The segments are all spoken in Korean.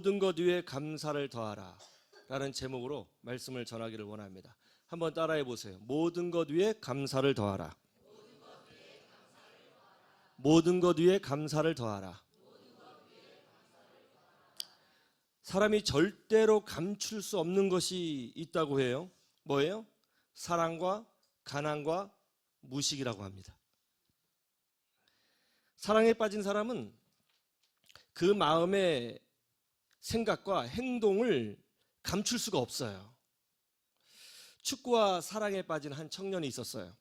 모든 것 위에 감사를 더하라 라는 제목으로 말씀을 전하기를 원합니다. 한번 따라해 보세요. 모든 것 위에 감사를 더하라. 모든 것 위에 감사를 더하라. 사람이 절대로 감출 수 없는 것이 있다고 해요. 뭐예요? 사랑과 가난과 무식이라고 합니다. 사랑에 빠진 사람은 그 마음의 생각과 행동을 감출 수가 없어요. 축구와 사랑에 빠진 한 청년이 있었어요.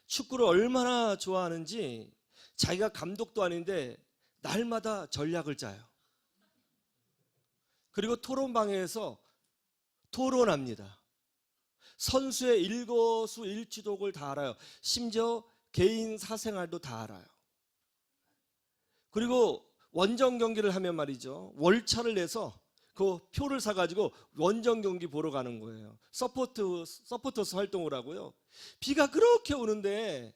축구를 얼마나 좋아하는지 자기가 감독도 아닌데 날마다 전략을 짜요. 그리고 토론방에서 토론합니다. 선수의 일거수일투족을 다 알아요. 심지어 개인 사생활도 다 알아요. 그리고 원정 경기를 하면 말이죠, 월차를 내서 그 표를 사가지고 원정 경기 보러 가는 거예요. 서포터스 활동을 하고요. 비가 그렇게 오는데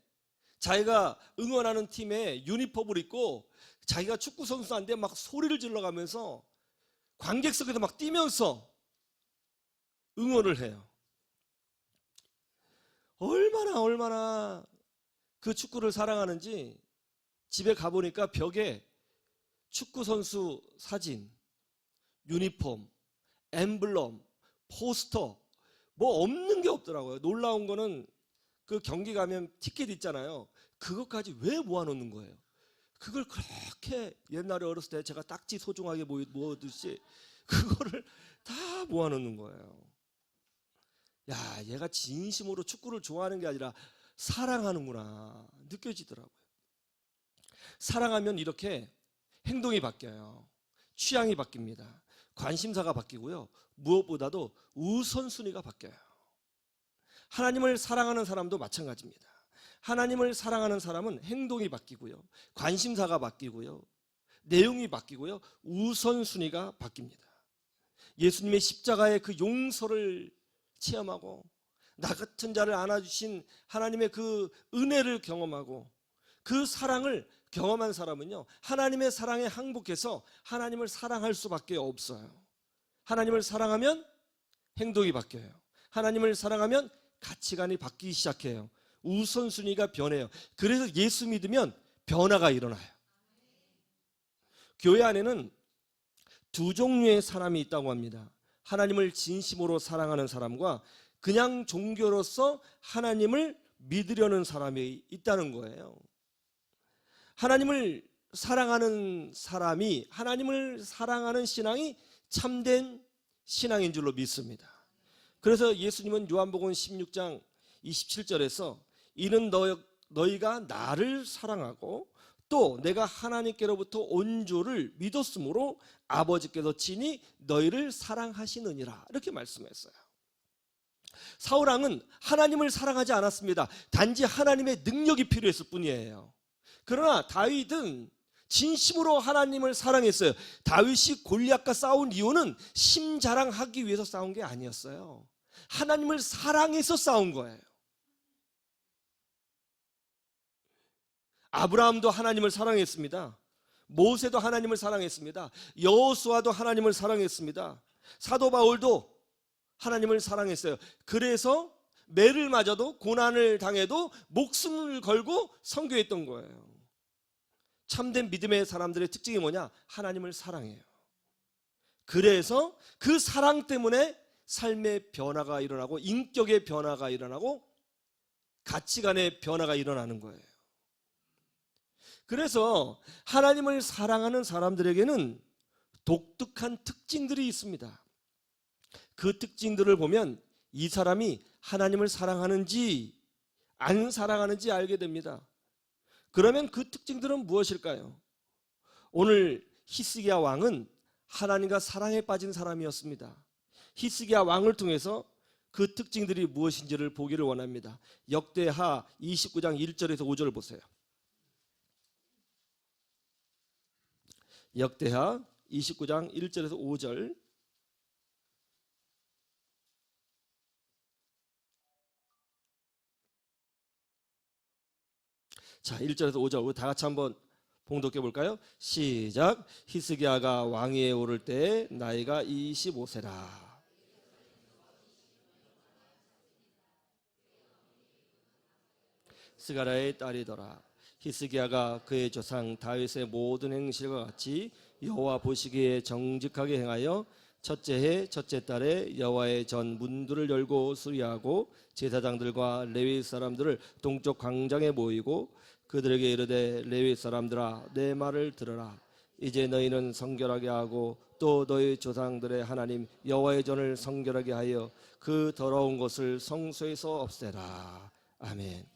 자기가 응원하는 팀의 유니폼을 입고 자기가 축구 선수한테 막 소리를 질러가면서 관객석에서 막 뛰면서 응원을 해요. 얼마나 그 축구를 사랑하는지 집에 가보니까 벽에 축구 선수 사진, 유니폼, 엠블럼, 포스터 뭐 없는 게 없더라고요. 놀라운 거는 그 경기 가면 티켓 있잖아요. 그것까지 왜 모아놓는 거예요? 그걸 그렇게 옛날에 어렸을 때 제가 딱지 소중하게 모으듯이 그거를 다 모아놓는 거예요. 야, 얘가 진심으로 축구를 좋아하는 게 아니라 사랑하는구나 느껴지더라고요. 사랑하면 이렇게 행동이 바뀌어요. 취향이 바뀝니다. 관심사가 바뀌고요. 무엇보다도 우선순위가 바뀌어요. 하나님을 사랑하는 사람도 마찬가지입니다. 하나님을 사랑하는 사람은 행동이 바뀌고요. 관심사가 바뀌고요. 내용이 바뀌고요. 우선순위가 바뀝니다. 예수님의 십자가의 그 용서를 체험하고 나 같은 자를 안아주신 하나님의 그 은혜를 경험하고 그 사랑을 경험한 사람은요, 하나님의 사랑에 항복해서 하나님을 사랑할 수밖에 없어요. 하나님을 사랑하면 행동이 바뀌어요. 하나님을 사랑하면 가치관이 바뀌기 시작해요. 우선순위가 변해요. 그래서 예수 믿으면 변화가 일어나요. 교회 안에는 두 종류의 사람이 있다고 합니다. 하나님을 진심으로 사랑하는 사람과 그냥 종교로서 하나님을 믿으려는 사람이 있다는 거예요. 하나님을 사랑하는 사람이 하나님을 사랑하는 신앙이 참된 신앙인 줄로 믿습니다. 그래서 예수님은 요한복음 16장 27절에서 이는 너희가 나를 사랑하고 또 내가 하나님께로부터 온 줄을 믿었으므로 아버지께서 친히 너희를 사랑하시느니라 이렇게 말씀했어요. 사울왕은 하나님을 사랑하지 않았습니다. 단지 하나님의 능력이 필요했을 뿐이에요. 그러나 다윗은 진심으로 하나님을 사랑했어요. 다윗이 골리앗과 싸운 이유는 심자랑하기 위해서 싸운 게 아니었어요. 하나님을 사랑해서 싸운 거예요. 아브라함도 하나님을 사랑했습니다. 모세도 하나님을 사랑했습니다. 여호수아도 하나님을 사랑했습니다. 사도 바울도 하나님을 사랑했어요. 그래서 매를 맞아도 고난을 당해도 목숨을 걸고 선교했던 거예요. 참된 믿음의 사람들의 특징이 뭐냐? 하나님을 사랑해요. 그래서 그 사랑 때문에 삶의 변화가 일어나고 인격의 변화가 일어나고 가치관의 변화가 일어나는 거예요. 그래서 하나님을 사랑하는 사람들에게는 독특한 특징들이 있습니다. 그 특징들을 보면 이 사람이 하나님을 사랑하는지 안 사랑하는지 알게 됩니다. 그러면 그 특징들은 무엇일까요? 오늘 히스기야 왕은 하나님과 사랑에 빠진 사람이었습니다. 히스기야 왕을 통해서 그 특징들이 무엇인지를 보기를 원합니다. 역대하 29장 1절에서 5절을 보세요. 역대하 29장 1절에서 5절. 자, 1절에서 5절 우리 다 같이 한번 봉독해 볼까요? 시작. 히스기야가 왕위에 오를 때 나이가 25세라. 스가랴의 딸이더라. 히스기야가 그의 조상 다윗의 모든 행실과 같이 여호와 보시기에 정직하게 행하여 첫째 해 첫째 달에 여호와의 전 문들을 열고 수리하고 제사장들과 레위 사람들을 동쪽 광장에 모이고 그들에게 이르되 레위 사람들아 내 말을 들으라. 이제 너희는 성결하게 하고 또 너희 조상들의 하나님 여호와의 전을 성결하게 하여 그 더러운 것을 성소에서 없애라. 아멘.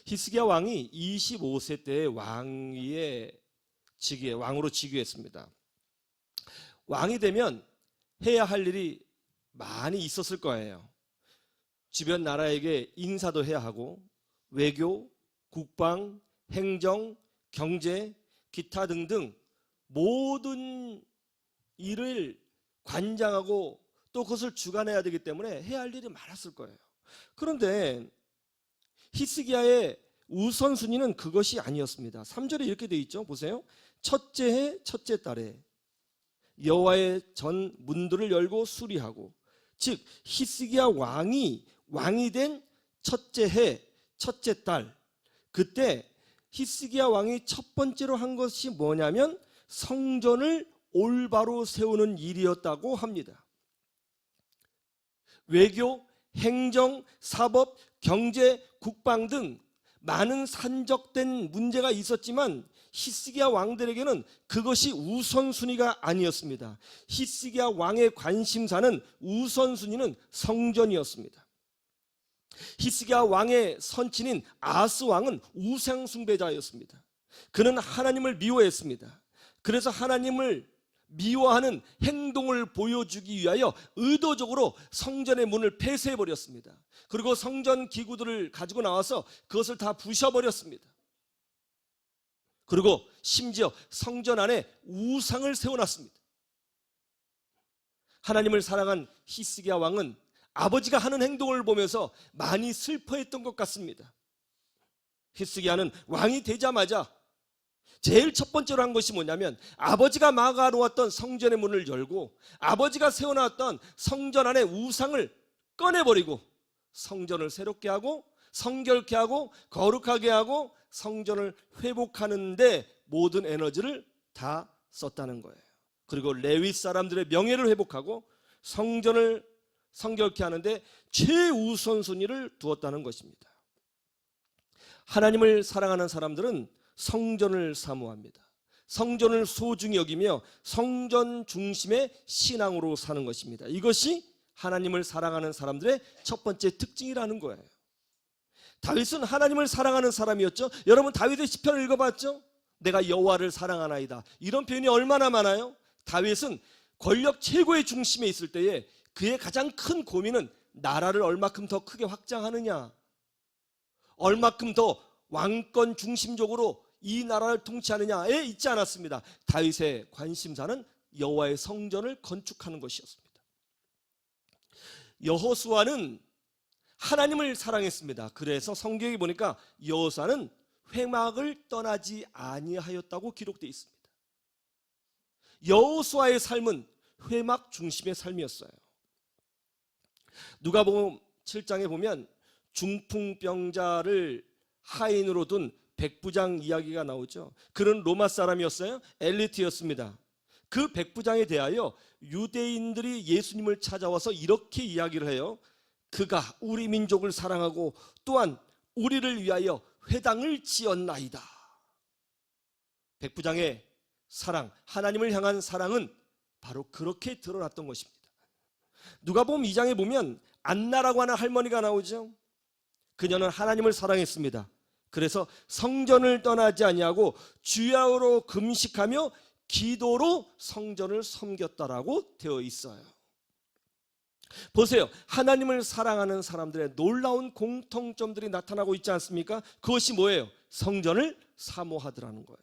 히스기야 왕이 25세 때 왕으로 즉위했습니다. 왕이 되면 해야 할 일이 많이 있었을 거예요. 주변 나라에게 인사도 해야 하고 외교, 국방, 행정, 경제, 기타 등등 모든 일을 관장하고 또 그것을 주관해야 되기 때문에 해야 할 일이 많았을 거예요. 그런데 히스기야의 우선순위는 그것이 아니었습니다. 3절에 이렇게 되어 있죠. 보세요. 첫째 해 첫째 달에 여호와의 전 문들을 열고 수리하고, 즉 히스기야 왕이 된 첫째 해 첫째 달, 그때 히스기야 왕이 첫 번째로 한 것이 뭐냐면 성전을 올바로 세우는 일이었다고 합니다. 외교, 행정, 사법, 경제, 국방 등 많은 산적된 문제가 있었지만 히스기야 왕들에게는 그것이 우선순위가 아니었습니다. 히스기야 왕의 관심사는 우선순위는 성전이었습니다. 히스기야 왕의 선친인 아스 왕은 우상 숭배자였습니다. 그는 하나님을 미워했습니다. 그래서 하나님을 미워하는 행동을 보여주기 위하여 의도적으로 성전의 문을 폐쇄해버렸습니다. 그리고 성전 기구들을 가지고 나와서 그것을 다 부셔버렸습니다. 그리고 심지어 성전 안에 우상을 세워놨습니다. 하나님을 사랑한 히스기야 왕은 아버지가 하는 행동을 보면서 많이 슬퍼했던 것 같습니다. 히스기야는 왕이 되자마자 제일 첫 번째로 한 것이 뭐냐면 아버지가 막아놓았던 성전의 문을 열고 아버지가 세워놨던 성전 안에 우상을 꺼내버리고 성전을 새롭게 하고 성결케 하고 거룩하게 하고 성전을 회복하는 데 모든 에너지를 다 썼다는 거예요. 그리고 레위 사람들의 명예를 회복하고 성전을 성결케 하는데 최우선순위를 두었다는 것입니다. 하나님을 사랑하는 사람들은 성전을 사모합니다. 성전을 소중히 여기며 성전 중심의 신앙으로 사는 것입니다. 이것이 하나님을 사랑하는 사람들의 첫 번째 특징이라는 거예요. 다윗은 하나님을 사랑하는 사람이었죠. 여러분 다윗의 시편을 읽어봤죠? 내가 여호와를 사랑하나이다. 이런 표현이 얼마나 많아요? 다윗은 권력 최고의 중심에 있을 때에 그의 가장 큰 고민은 나라를 얼마큼 더 크게 확장하느냐, 얼마큼 더 왕권 중심적으로 이 나라를 통치하느냐에 있지 않았습니다. 다윗의 관심사는 여호와의 성전을 건축하는 것이었습니다. 여호수아는 하나님을 사랑했습니다. 그래서 성경에 보니까 여호수아는 회막을 떠나지 아니하였다고 기록되어 있습니다. 여호수아의 삶은 회막 중심의 삶이었어요. 누가복음 7장에 보면 중풍병자를 하인으로 둔 백부장 이야기가 나오죠. 그는 로마 사람이었어요. 엘리트였습니다. 그 백부장에 대하여 유대인들이 예수님을 찾아와서 이렇게 이야기를 해요. 그가 우리 민족을 사랑하고 또한 우리를 위하여 회당을 지었나이다. 백부장의 사랑, 하나님을 향한 사랑은 바로 그렇게 드러났던 것입니다. 누가복음 2장에 보면 안나라고 하는 할머니가 나오죠. 그녀는 하나님을 사랑했습니다. 그래서 성전을 떠나지 아니하고 주야로 금식하며 기도로 성전을 섬겼다라고 되어 있어요. 보세요. 하나님을 사랑하는 사람들의 놀라운 공통점들이 나타나고 있지 않습니까? 그것이 뭐예요? 성전을 사모하더라는 거예요.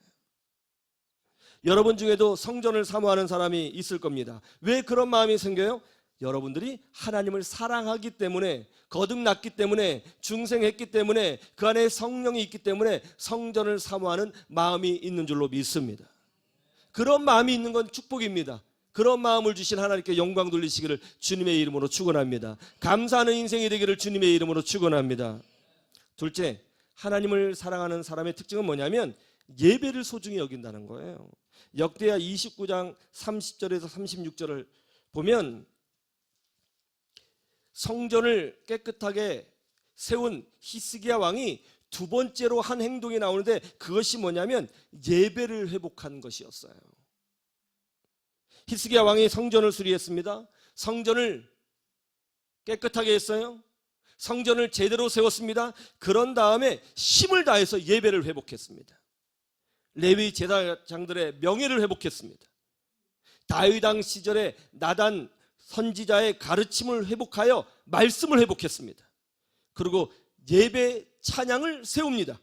여러분 중에도 성전을 사모하는 사람이 있을 겁니다. 왜 그런 마음이 생겨요? 여러분들이 하나님을 사랑하기 때문에, 거듭났기 때문에, 중생했기 때문에, 그 안에 성령이 있기 때문에 성전을 사모하는 마음이 있는 줄로 믿습니다. 그런 마음이 있는 건 축복입니다. 그런 마음을 주신 하나님께 영광 돌리시기를 주님의 이름으로 축원합니다. 감사하는 인생이 되기를 주님의 이름으로 축원합니다. 둘째, 하나님을 사랑하는 사람의 특징은 뭐냐면 예배를 소중히 여긴다는 거예요. 역대하 29장 30절에서 36절을 보면 성전을 깨끗하게 세운 히스기야 왕이 두 번째로 한 행동이 나오는데 그것이 뭐냐면 예배를 회복한 것이었어요. 히스기야 왕이 성전을 수리했습니다. 성전을 깨끗하게 했어요. 성전을 제대로 세웠습니다. 그런 다음에 힘을 다해서 예배를 회복했습니다. 레위 제사장들의 명예를 회복했습니다. 다윗 왕 시절에 나단 선지자의 가르침을 회복하여 말씀을 회복했습니다. 그리고 예배 찬양을 세웁니다.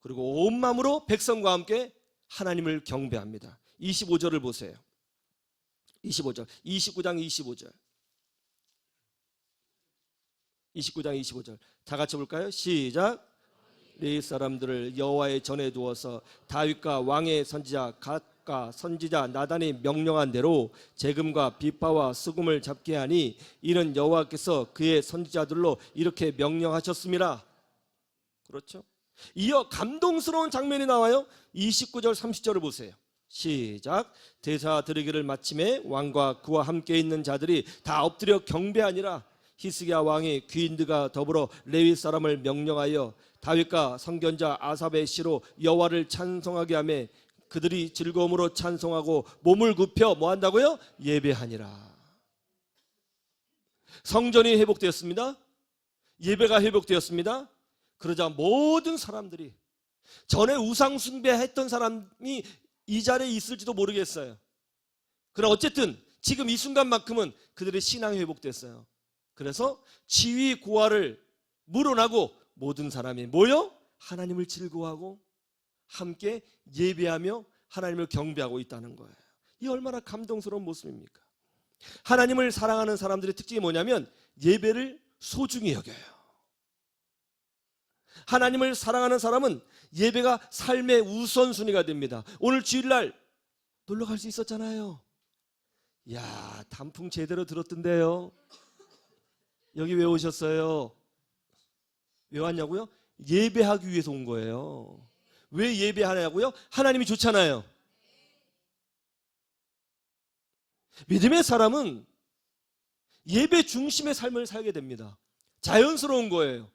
그리고 온 마음으로 백성과 함께 하나님을 경배합니다. 25절을 보세요. 25절, 29장 25절. 29장 25절. 다 같이 볼까요? 시작. 레위 사람들을 여호와의 전에 두어서 다윗과 왕의 선지자 갓과 선지자 나단이 명령한 대로 재금과 비파와 수금을 잡게 하니 이는 여호와께서 그의 선지자들로 이렇게 명령하셨습니다. 그렇죠? 이어 감동스러운 장면이 나와요. 29절 30절을 보세요. 시작. 대사 드리기를 마침에 왕과 그와 함께 있는 자들이 다 엎드려 경배하니라. 히스기야 왕이 귀인들과 더불어 레위 사람을 명령하여 다윗과 선견자 아삽의 시로 여호와를 찬송하게 하며 그들이 즐거움으로 찬송하고 몸을 굽혀 뭐 한다고요? 예배하니라. 성전이 회복되었습니다. 예배가 회복되었습니다. 그러자 모든 사람들이, 전에 우상 숭배했던 사람이 이 자리에 있을지도 모르겠어요. 그러나 어쨌든 지금 이 순간만큼은 그들의 신앙이 회복됐어요. 그래서 지위 고하를 물어나고 모든 사람이 모여 하나님을 즐거워하고 함께 예배하며 하나님을 경배하고 있다는 거예요. 이 얼마나 감동스러운 모습입니까? 하나님을 사랑하는 사람들의 특징이 뭐냐면 예배를 소중히 여겨요. 하나님을 사랑하는 사람은 예배가 삶의 우선순위가 됩니다. 오늘 주일날 놀러 갈 수 있었잖아요. 야, 단풍 제대로 들었던데요. 여기 왜 오셨어요? 왜 왔냐고요? 예배하기 위해서 온 거예요. 왜 예배하냐고요? 하나님이 좋잖아요. 믿음의 사람은 예배 중심의 삶을 살게 됩니다. 자연스러운 거예요.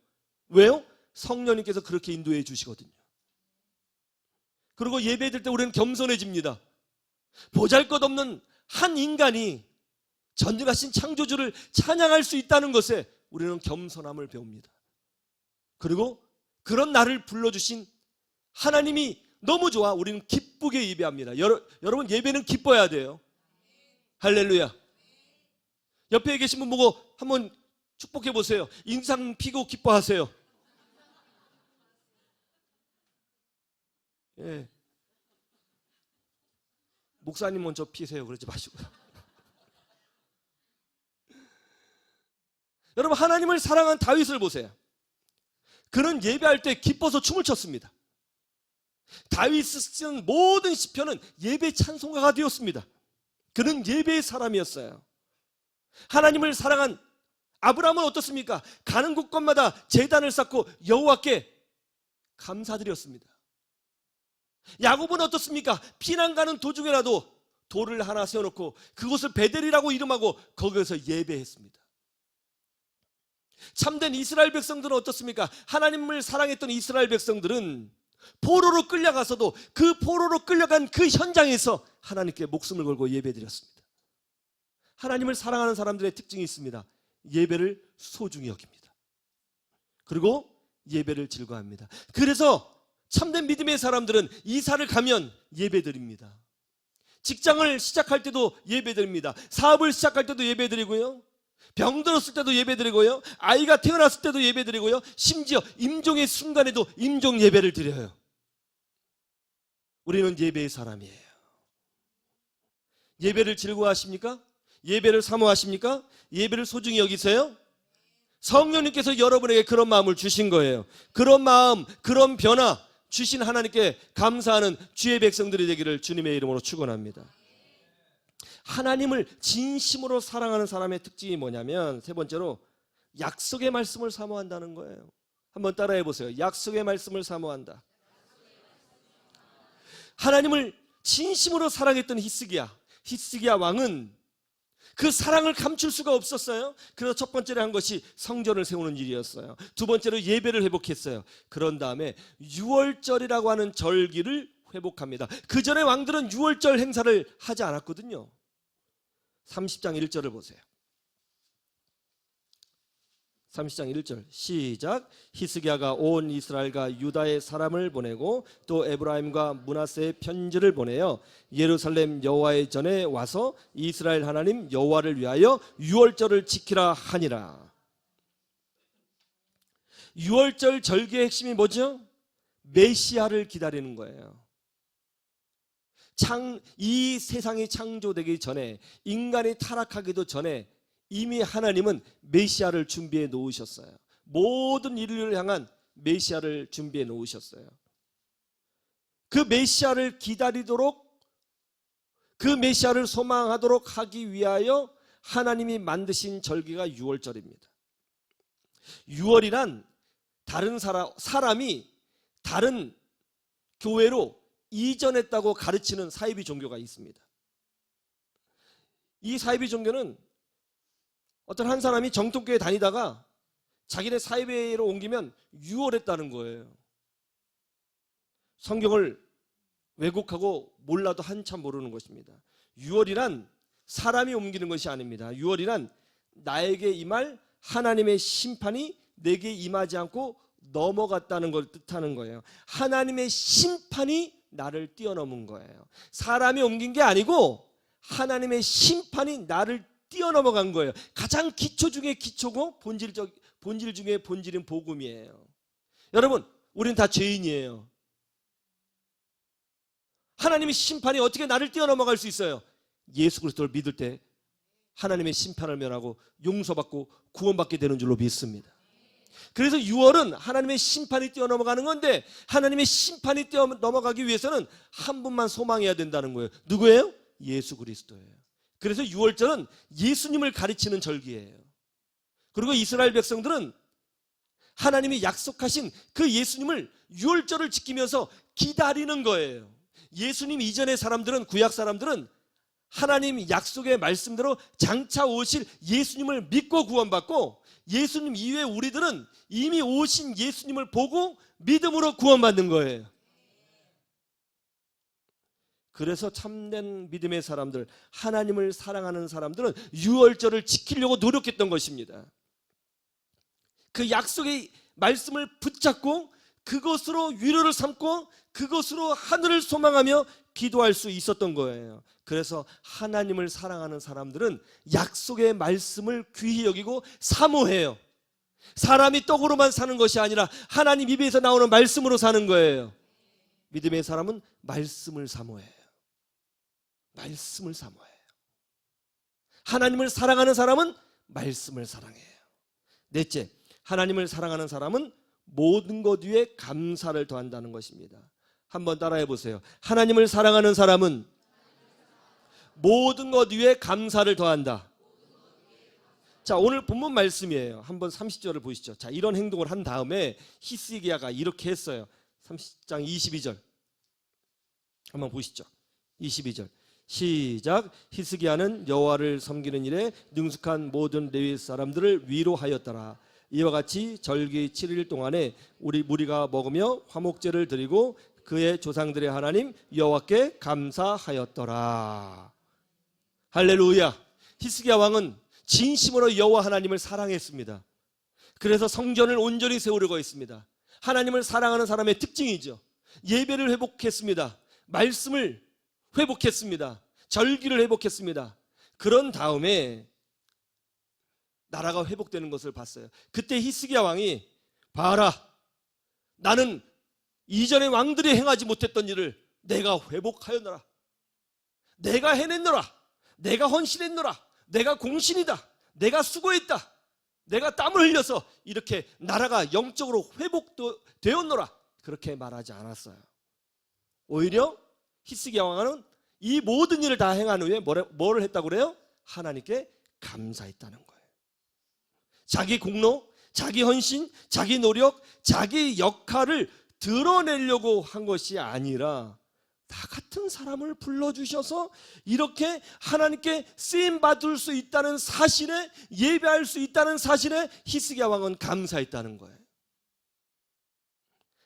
왜요? 성령님께서 그렇게 인도해 주시거든요. 그리고 예배 드릴 때 우리는 겸손해집니다. 보잘것없는 한 인간이 전능하신 창조주를 찬양할 수 있다는 것에 우리는 겸손함을 배웁니다. 그리고 그런 나를 불러주신 하나님이 너무 좋아 우리는 기쁘게 예배합니다. 여러분 예배는 기뻐야 돼요. 할렐루야. 옆에 계신 분 보고 한번 축복해 보세요. 인상 피고 기뻐하세요. 예. 목사님 먼저 피세요. 그러지 마시고요. 여러분 하나님을 사랑한 다윗을 보세요. 그는 예배할 때 기뻐서 춤을 췄습니다. 다윗이 쓴 모든 시편은 예배 찬송가가 되었습니다. 그는 예배의 사람이었어요. 하나님을 사랑한 아브라함은 어떻습니까? 가는 곳곳마다 제단을 쌓고 여호와께 감사드렸습니다. 야곱은 어떻습니까? 피난 가는 도중에라도 돌을 하나 세워놓고 그곳을 베델이라고 이름하고 거기에서 예배했습니다. 참된 이스라엘 백성들은 어떻습니까? 하나님을 사랑했던 이스라엘 백성들은 포로로 끌려가서도 그 포로로 끌려간 그 현장에서 하나님께 목숨을 걸고 예배드렸습니다. 하나님을 사랑하는 사람들의 특징이 있습니다. 예배를 소중히 여깁니다. 그리고 예배를 즐거워합니다. 그래서 참된 믿음의 사람들은 이사를 가면 예배드립니다. 직장을 시작할 때도 예배드립니다. 사업을 시작할 때도 예배드리고요. 병들었을 때도 예배드리고요. 아이가 태어났을 때도 예배드리고요. 심지어 임종의 순간에도 임종 예배를 드려요. 우리는 예배의 사람이에요. 예배를 즐거워하십니까? 예배를 사모하십니까? 예배를 소중히 여기세요? 성령님께서 여러분에게 그런 마음을 주신 거예요. 그런 마음, 그런 변화 주신 하나님께 감사하는 주의 백성들이 되기를 주님의 이름으로 축원합니다. 하나님을 진심으로 사랑하는 사람의 특징이 뭐냐면, 세 번째로 약속의 말씀을 사모한다는 거예요. 한번 따라해 보세요. 약속의 말씀을 사모한다. 하나님을 진심으로 사랑했던 히스기야 왕은 그 사랑을 감출 수가 없었어요. 그래서 첫 번째로 한 것이 성전을 세우는 일이었어요. 두 번째로 예배를 회복했어요. 그런 다음에 유월절이라고 하는 절기를 회복합니다. 그 전에 왕들은 유월절 행사를 하지 않았거든요. 30장 1절을 보세요. 30장 1절 시작. 히스기야가 온 이스라엘과 유다의 사람을 보내고 또 에브라임과 므낫세의 편지를 보내어 예루살렘 여호와의 전에 와서 이스라엘 하나님 여호와를 위하여 유월절을 지키라 하니라. 유월절 절기의 핵심이 뭐죠? 메시아를 기다리는 거예요. 이 세상이 창조되기 전에, 인간이 타락하기도 전에 이미 하나님은 메시아를 준비해 놓으셨어요. 모든 인류를 향한 메시아를 준비해 놓으셨어요. 그 메시아를 기다리도록, 그 메시아를 소망하도록 하기 위하여 하나님이 만드신 절기가 유월절입니다. 유월이란 다른 사람이 다른 교회로 이전했다고 가르치는 사이비 종교가 있습니다. 이 사이비 종교는 어떤 한 사람이 정통교회 다니다가 자기네 사이비로 옮기면 유월했다는 거예요. 성경을 왜곡하고 몰라도 한참 모르는 것입니다. 유월이란 사람이 옮기는 것이 아닙니다. 유월이란 나에게 임할 하나님의 심판이 내게 임하지 않고 넘어갔다는 걸 뜻하는 거예요. 하나님의 심판이 나를 뛰어넘은 거예요. 사람이 옮긴 게 아니고 하나님의 심판이 나를 뛰어넘어간 거예요. 가장 기초 중에 기초고 본질 중에 본질인 복음이에요. 여러분, 우린 다 죄인이에요. 하나님의 심판이 어떻게 나를 뛰어넘어갈 수 있어요? 예수 그리스도를 믿을 때 하나님의 심판을 면하고 용서받고 구원받게 되는 줄로 믿습니다. 그래서 유월은 하나님의 심판이 뛰어넘어가는 건데, 하나님의 심판이 뛰어넘어가기 위해서는 한 분만 소망해야 된다는 거예요. 누구예요? 예수 그리스도예요. 그래서 유월절은 예수님을 가르치는 절기예요. 그리고 이스라엘 백성들은 하나님이 약속하신 그 예수님을 유월절을 지키면서 기다리는 거예요. 예수님 이전의 사람들은, 구약 사람들은 하나님 약속의 말씀대로 장차 오실 예수님을 믿고 구원받고, 예수님 이후에 우리들은 이미 오신 예수님을 보고 믿음으로 구원받는 거예요. 그래서 참된 믿음의 사람들, 하나님을 사랑하는 사람들은 유월절을 지키려고 노력했던 것입니다. 그 약속의 말씀을 붙잡고 그것으로 위로를 삼고 그것으로 하늘을 소망하며 기도할 수 있었던 거예요. 그래서 하나님을 사랑하는 사람들은 약속의 말씀을 귀히 여기고 사모해요. 사람이 떡으로만 사는 것이 아니라 하나님 입에서 나오는 말씀으로 사는 거예요. 믿음의 사람은 말씀을 사모해요. 말씀을 사모해요. 하나님을 사랑하는 사람은 말씀을 사랑해요. 넷째, 하나님을 사랑하는 사람은 모든 것 위에 감사를 더한다는 것입니다. 한번 따라해 보세요. 하나님을 사랑하는 사람은 모든 것 위에 감사를 더한다. 자, 오늘 본문 말씀이에요. 한번 30절을 보시죠. 자, 이런 행동을 한 다음에 히스기야가 이렇게 했어요. 30장 22절 한번 보시죠. 22절 시작. 히스기야는 여호와를 섬기는 일에 능숙한 모든 레위 사람들을 위로하였더라. 이와 같이 절기 7일 동안에 우리 무리가 먹으며 화목제를 드리고 그의 조상들의 하나님 여호와께 감사하였더라. 할렐루야. 히스기야 왕은 진심으로 여호와 하나님을 사랑했습니다. 그래서 성전을 온전히 세우려고 했습니다. 하나님을 사랑하는 사람의 특징이죠. 예배를 회복했습니다. 말씀을 회복했습니다. 절기를 회복했습니다. 그런 다음에 나라가 회복되는 것을 봤어요. 그때 히스기야 왕이 봐라, 나는 이전의 왕들이 행하지 못했던 일을 내가 회복하였노라. 내가 해냈노라. 내가 헌신했노라. 내가 공신이다, 내가 수고했다, 내가 땀을 흘려서 이렇게 나라가 영적으로 회복되었노라, 그렇게 말하지 않았어요. 오히려 히스기야 왕은 이 모든 일을 다 행한 후에 뭐를 했다고 그래요? 하나님께 감사했다는 거예요. 자기 공로, 자기 헌신, 자기 노력, 자기 역할을 드러내려고 한 것이 아니라 나 같은 사람을 불러주셔서 이렇게 하나님께 쓰임받을 수 있다는 사실에, 예배할 수 있다는 사실에 히스기야 왕은 감사했다는 거예요.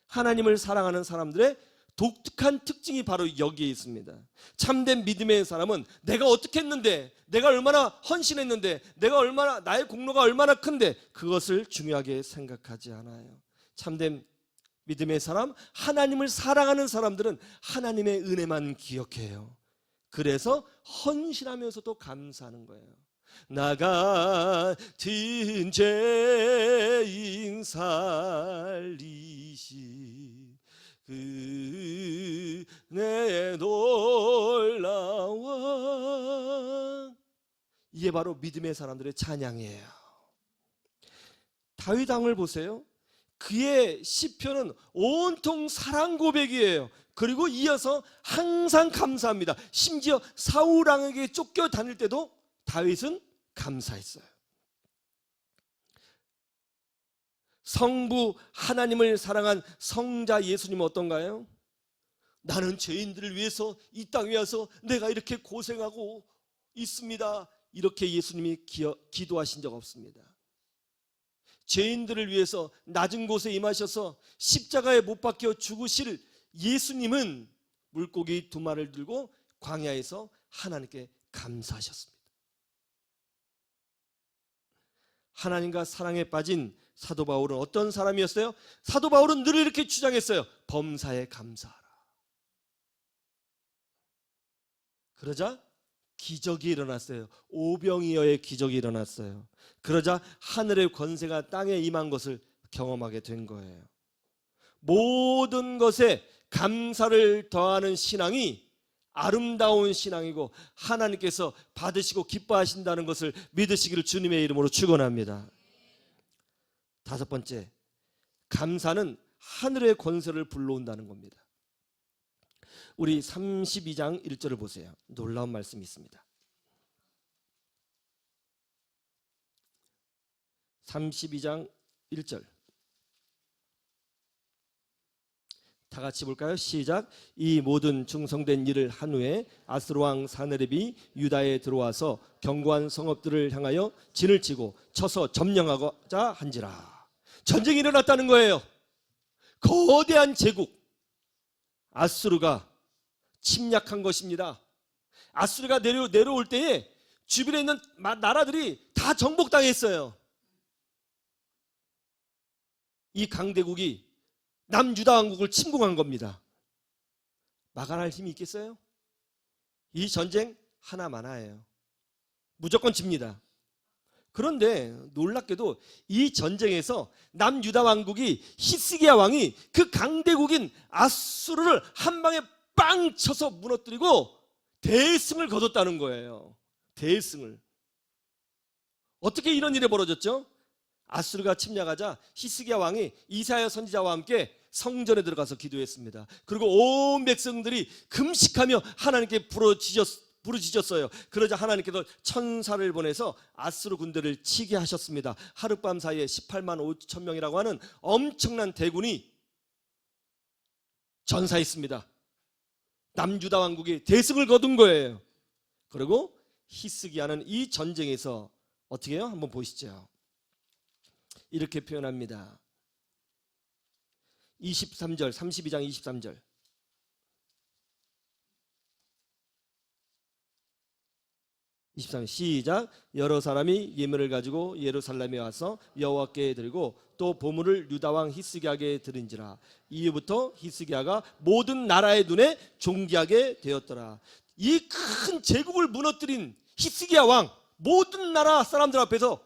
하나님을 사랑하는 사람들의 독특한 특징이 바로 여기에 있습니다. 참된 믿음의 사람은 내가 어떻게 했는데, 내가 얼마나 헌신했는데, 내가 얼마나, 나의 공로가 얼마나 큰데 그것을 중요하게 생각하지 않아요. 참된 믿음의 사람, 하나님을 사랑하는 사람들은 하나님의 은혜만 기억해요. 그래서 헌신하면서도 감사하는 거예요. 나 같은 죄인 살리시 그네 놀라워. 이게 바로 믿음의 사람들의 찬양이에요. 다윗 왕을 보세요. 그의 시편은 온통 사랑 고백이에요. 그리고 이어서 항상 감사합니다. 심지어 사울 왕에게 쫓겨 다닐 때도 다윗은 감사했어요. 성부 하나님을 사랑한 성자 예수님은 어떤가요? 나는 죄인들을 위해서 이 땅에 와서 내가 이렇게 고생하고 있습니다, 이렇게 예수님이 기도하신 적 없습니다. 죄인들을 위해서 낮은 곳에 임하셔서 십자가에 못 박혀 죽으실 예수님은 물고기 2마리를 들고 광야에서 하나님께 감사하셨습니다. 하나님과 사랑에 빠진 사도 바울은 어떤 사람이었어요? 사도 바울은 늘 이렇게 주장했어요. 범사에 감사하라. 그러자 기적이 일어났어요. 오병이어의 기적이 일어났어요. 그러자 하늘의 권세가 땅에 임한 것을 경험하게 된 거예요. 모든 것에 감사를 더하는 신앙이 아름다운 신앙이고 하나님께서 받으시고 기뻐하신다는 것을 믿으시기를 주님의 이름으로 축원합니다. 5번째, 감사는 하늘의 권세를 불러온다는 겁니다. 우리 32장 1절을 보세요. 놀라운 말씀이 있습니다. 32장 1절 다 같이 볼까요? 시작. 이 모든 충성된 일을 한 후에 아스로 왕 사네립이 유다에 들어와서 견고한 성읍들을 향하여 진을 치고 쳐서 점령하고자 한지라. 전쟁이 일어났다는 거예요. 거대한 제국 아수르가 침략한 것입니다. 아수르가 내려올 때에 주변에 있는 나라들이 다 정복당했어요. 이 강대국이 남유다 왕국을 침공한 겁니다. 막아낼 힘이 있겠어요? 이 전쟁 하나만화예요. 무조건 집니다. 그런데 놀랍게도 이 전쟁에서 남유다 왕국이 히스기야 왕이 그 강대국인 아수르를 한 방에 빵 쳐서 무너뜨리고 대승을 거뒀다는 거예요. 대승을. 어떻게 이런 일이 벌어졌죠? 아수르가 침략하자 히스기야 왕이 이사야 선지자와 함께 성전에 들어가서 기도했습니다. 그리고 온 백성들이 금식하며 하나님께 부르짖었어요. 그러자 하나님께서 천사를 보내서 아수르 군대를 치게 하셨습니다. 하룻밤 사이에 18만 5천 명이라고 하는 엄청난 대군이 전사했습니다. 남유다 왕국이 대승을 거둔 거예요. 그리고 히스기야는 이 전쟁에서 어떻게 해요? 한번 보시죠. 이렇게 표현합니다. 23절, 32장 23절. 시작. 여러 사람이 예물을 가지고 예루살렘에 와서 여호와께 드리고 또 보물을 유다 왕 히스기야에게 드린지라. 이후부터 히스기야가 모든 나라의 눈에 존귀하게 되었더라. 이 큰 제국을 무너뜨린 히스기야 왕, 모든 나라 사람들 앞에서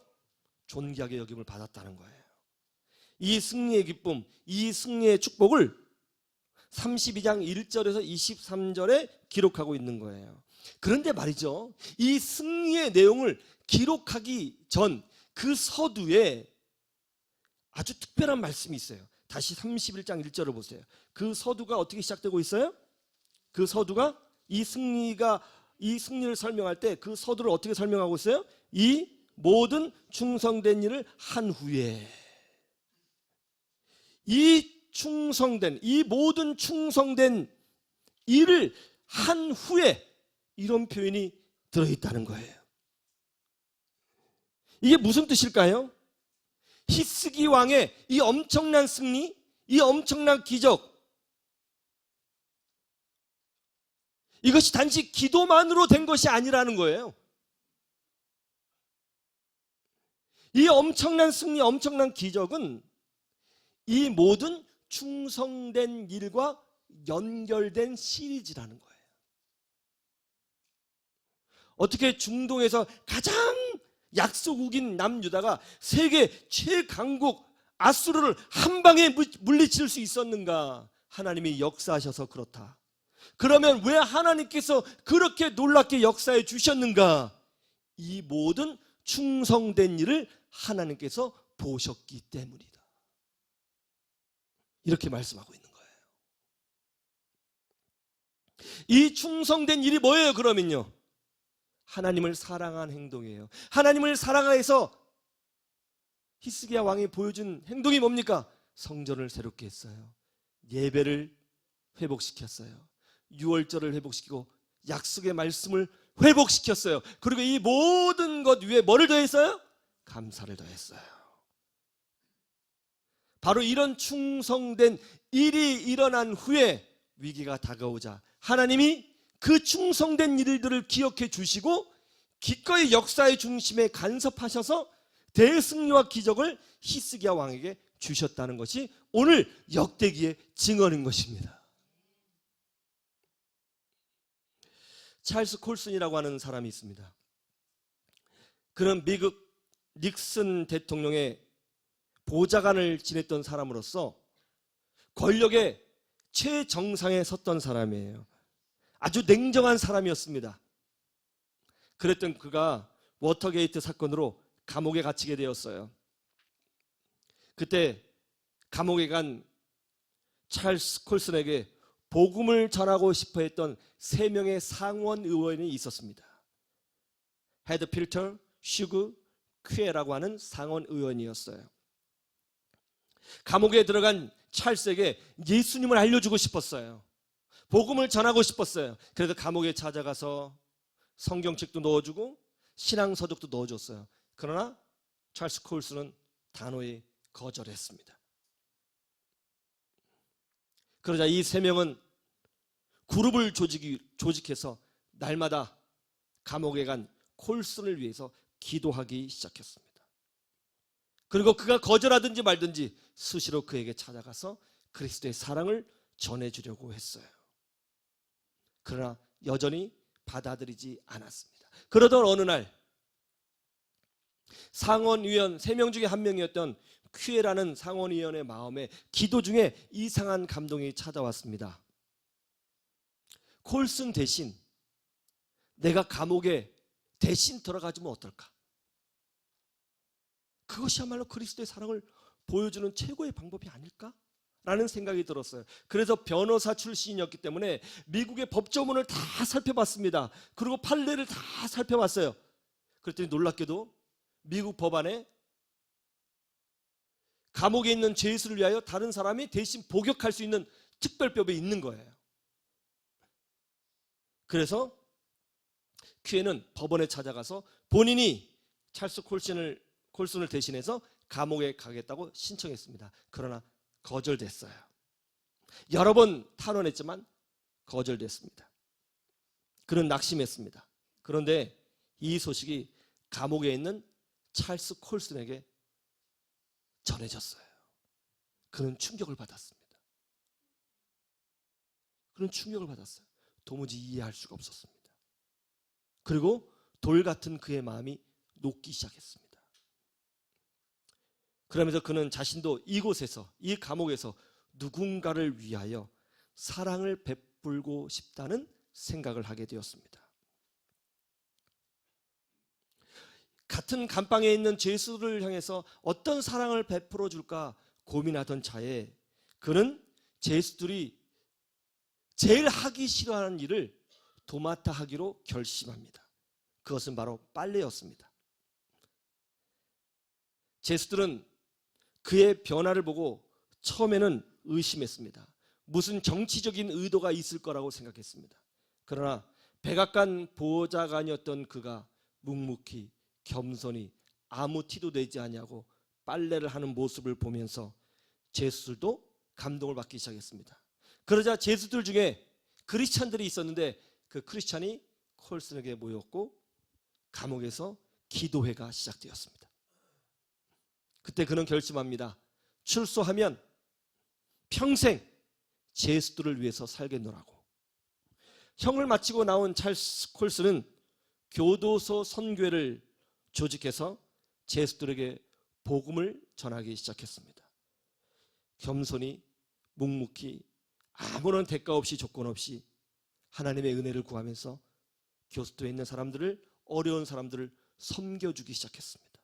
존귀하게 여김을 받았다는 거예요. 이 승리의 기쁨, 이 승리의 축복을 32장 1절에서 23절에 기록하고 있는 거예요. 그런데 말이죠, 이 승리의 내용을 기록하기 전 그 서두에 아주 특별한 말씀이 있어요. 다시 31장 1절을 보세요. 그 서두가 어떻게 시작되고 있어요? 그 서두가 이 승리를 설명할 때 그 서두를 어떻게 설명하고 있어요? 이 모든 충성된 일을 한 후에, 이 모든 충성된 일을 한 후에, 이런 표현이 들어있다는 거예요. 이게 무슨 뜻일까요? 히스기 왕의 이 엄청난 승리, 이 엄청난 기적, 이것이 단지 기도만으로 된 것이 아니라는 거예요. 이 엄청난 승리, 엄청난 기적은 이 모든 충성된 일과 연결된 시리즈라는 거예요. 어떻게 중동에서 가장 약소국인 남유다가 세계 최강국 아수르를 한 방에 물리칠 수 있었는가? 하나님이 역사하셔서 그렇다. 그러면 왜 하나님께서 그렇게 놀랍게 역사해 주셨는가? 이 모든 충성된 일을 하나님께서 보셨기 때문이다. 이렇게 말씀하고 있는 거예요. 이 충성된 일이 뭐예요, 그러면요? 하나님을 사랑한 행동이에요. 하나님을 사랑해서 히스기야 왕이 보여준 행동이 뭡니까? 성전을 새롭게 했어요. 예배를 회복시켰어요. 유월절을 회복시키고 약속의 말씀을 회복시켰어요. 그리고 이 모든 것 위에 뭐를 더했어요? 감사를 더했어요. 바로 이런 충성된 일이 일어난 후에 위기가 다가오자 하나님이 그 충성된 일들을 기억해 주시고 기꺼이 역사의 중심에 간섭하셔서 대승리와 기적을 히스기야 왕에게 주셨다는 것이 오늘 역대기의 증언인 것입니다. 찰스 콜슨이라고 하는 사람이 있습니다. 그는 미국 닉슨 대통령의 보좌관을 지냈던 사람으로서 권력의 최정상에 섰던 사람이에요. 아주 냉정한 사람이었습니다. 그랬던 그가 워터게이트 사건으로 감옥에 갇히게 되었어요. 그때 감옥에 간 찰스 콜슨에게 복음을 전하고 싶어 했던 3명의 상원 의원이 있었습니다. 헤드 필터, 슈그, 퀴에라고 하는 상원 의원이었어요. 감옥에 들어간 찰스에게 예수님을 알려주고 싶었어요. 복음을 전하고 싶었어요. 그래서 감옥에 찾아가서 성경책도 넣어주고 신앙서적도 넣어줬어요. 그러나 찰스 콜슨은 단호히 거절했습니다. 그러자 이 3명은 그룹을 조직해서 날마다 감옥에 간 콜슨을 위해서 기도하기 시작했습니다. 그리고 그가 거절하든지 말든지 수시로 그에게 찾아가서 그리스도의 사랑을 전해주려고 했어요. 그러나 여전히 받아들이지 않았습니다. 그러던 어느 날 상원의원 3명 중에 한 명이었던 퀴에라는 상원의원의 마음에 기도 중에 이상한 감동이 찾아왔습니다. 콜슨 대신 내가 감옥에 대신 들어가주면 어떨까? 그것이야말로 그리스도의 사랑을 보여주는 최고의 방법이 아닐까? 라는 생각이 들었어요. 그래서 변호사 출신이었기 때문에 미국의 법조문을 다 살펴봤습니다. 그리고 판례를 다 살펴봤어요. 그랬더니 놀랍게도 미국 법안에 감옥에 있는 죄수를 위하여 다른 사람이 대신 복역할 수 있는 특별법이 있는 거예요. 그래서 퀴에는 법원에 찾아가서 본인이 찰스 콜슨을 대신해서 감옥에 가겠다고 신청했습니다. 그러나 거절됐어요. 여러 번 탄원했지만 거절됐습니다. 그는 낙심했습니다. 그런데 이 소식이 감옥에 있는 찰스 콜슨에게 전해졌어요. 그는 충격을 받았습니다. 그는 충격을 받았어요. 도무지 이해할 수가 없었습니다. 그리고 돌 같은 그의 마음이 녹기 시작했습니다. 그러면서 그는 자신도 이곳에서, 이 감옥에서 누군가를 위하여 사랑을 베풀고 싶다는 생각을 하게 되었습니다. 같은 감방에 있는 제수들을 향해서 어떤 사랑을 베풀어 줄까 고민하던 차에 그는 제수들이 제일 하기 싫어하는 일을 도맡아 하기로 결심합니다. 그것은 바로 빨래였습니다. 제수들은 그의 변화를 보고 처음에는 의심했습니다. 무슨 정치적인 의도가 있을 거라고 생각했습니다. 그러나 백악관 보좌관이었던 그가 묵묵히 겸손히 아무 티도 내지 아니하고 빨래를 하는 모습을 보면서 제수들도 감동을 받기 시작했습니다. 그러자 제수들 중에 크리스찬들이 있었는데 그 크리스찬이 콜슨에게 모였고 감옥에서 기도회가 시작되었습니다. 그때 그는 결심합니다. 출소하면 평생 제수들을 위해서 살겠노라고. 형을 마치고 나온 찰스 콜슨은 교도소 선교회를 조직해서 제수들에게 복음을 전하기 시작했습니다. 겸손히 묵묵히 아무런 대가 없이 조건 없이 하나님의 은혜를 구하면서 교도소에 있는 사람들을, 어려운 사람들을 섬겨주기 시작했습니다.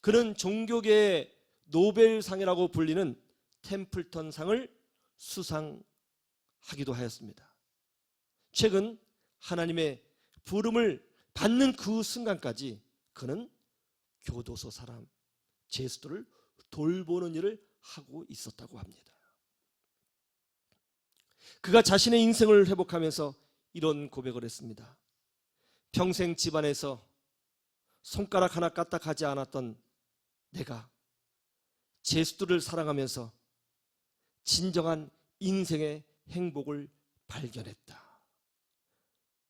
그는 종교계의 노벨상이라고 불리는 템플턴 상을 수상하기도 하였습니다. 최근 하나님의 부름을 받는 그 순간까지 그는 교도소 사람, 제수들을 돌보는 일을 하고 있었다고 합니다. 그가 자신의 인생을 회복하면서 이런 고백을 했습니다. 평생 집안에서 손가락 하나 까딱하지 않았던 내가 제수들을 사랑하면서 진정한 인생의 행복을 발견했다.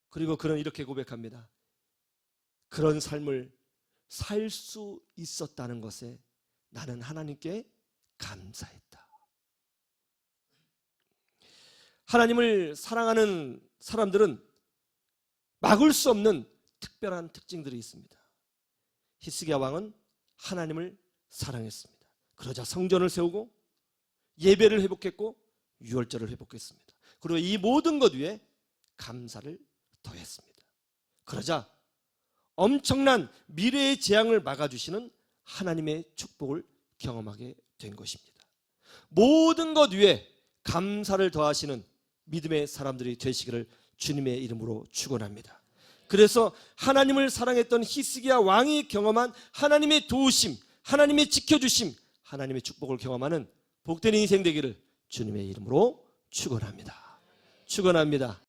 그리고 그는 이렇게 고백합니다. 그런 삶을 살 수 있었다는 것에 나는 하나님께 감사했다. 하나님을 사랑하는 사람들은 막을 수 없는 특별한 특징들이 있습니다. 히스기야 왕은 하나님을 사랑했습니다. 그러자 성전을 세우고 예배를 회복했고 유월절을 회복했습니다. 그리고 이 모든 것 위에 감사를 더했습니다. 그러자 엄청난 미래의 재앙을 막아주시는 하나님의 축복을 경험하게 된 것입니다. 모든 것 위에 감사를 더하시는 믿음의 사람들이 되시기를 주님의 이름으로 축원합니다. 그래서 하나님을 사랑했던 히스기야 왕이 경험한 하나님의 도우심, 하나님의 지켜주심, 하나님의 축복을 경험하는 복된 인생 되기를 주님의 이름으로 축원합니다. 축원합니다.